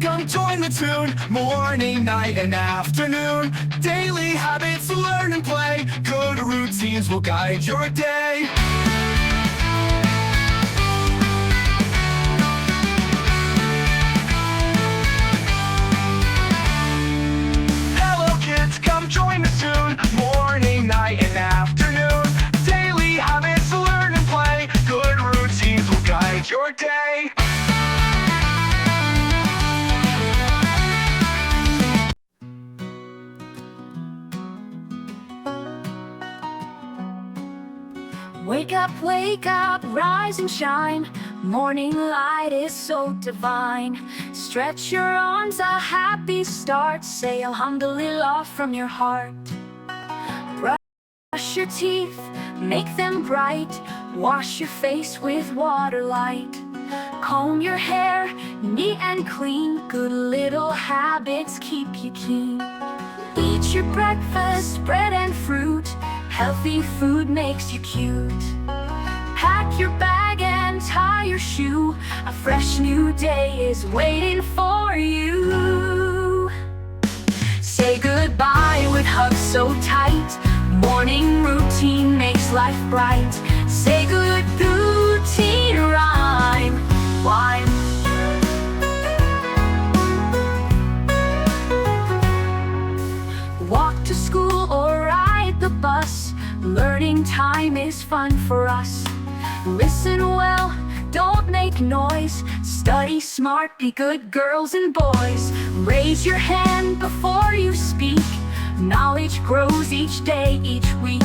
come join the tune. Morning, night, and afternoon. Daily habits, learn and play. Good routines will guide your day. Hello kids, come join the tune. Morning, night, and afternoon. Daily habits, learn and play. Good routines will guide your day. Wake up, rise and shine. Morning light is so divine. Stretch your arms, a happy start. Say Alhamdulillah from your heart. Brush your teeth, make them bright. Wash your face with water light. Comb your hair, neat and clean. Good little habits keep you keen. Eat your breakfast, bread and fruit. Healthy food makes you cute. Pack your bag and tie your shoe. A fresh new day is waiting for you. Say goodbye with hugs so tight. Morning routine makes life bright. Say good routine rhyme. Why? Walk to school or ride the bus. Learning time is fun for us. Listen well, don't make noise. Study smart, be good girls and boys. Raise your hand before you speak. Knowledge grows each day, each week.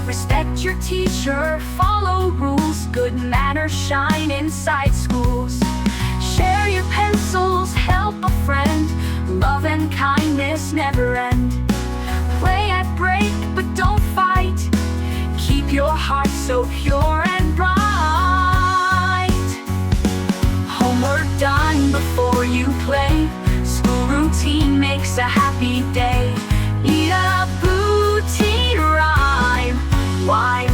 Respect your teacher, follow rules. Good manners shine inside schools. Share your pencils, help a friend. Love and kindness never end. Play at break, but don't fight. Keep your heart so pure and bright. Homework done before you play. School routine makes a happy day. Eat a booty rhyme. Why?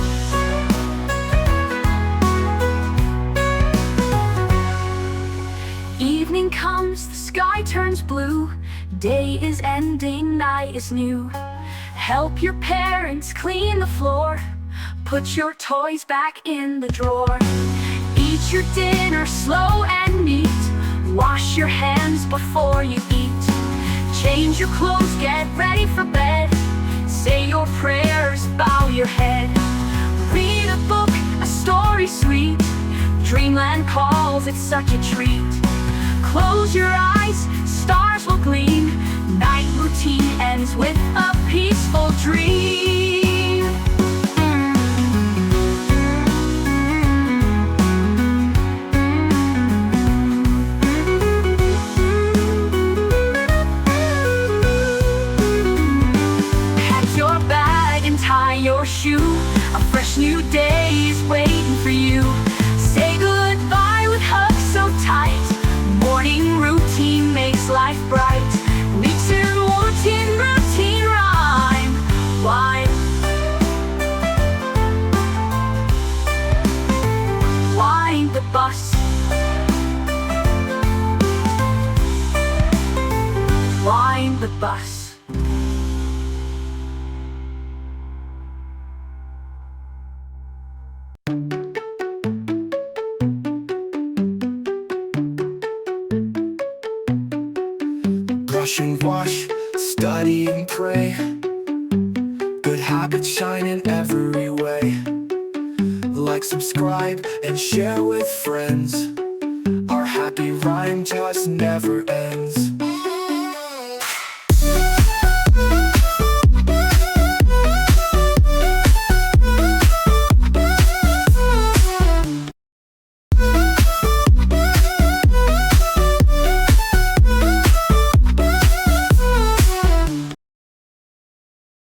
Evening comes, the sky turns blue. Day is ending, night is new. Help your parents clean the floor. Put your toys back in the drawer. Eat your dinner slow and neat. Wash your hands before you eat. Change your clothes, get ready for bed. Say your prayers, bow your head. Read a book, a story sweet. Dreamland calls, it's such a treat. Close your eyes, stars will gleam. Night routine ends with a peaceful dream. Pack your bag and tie your shoe. A fresh new day is waiting for you. Say goodbye with hugs so tight. Morning routine makes life bright. Routine rhyme. Why? Why the bus? Why the bus? Brush and wash, study and pray. Good habits shine in every way. Like, subscribe, and share with friends. Our happy rhyme just never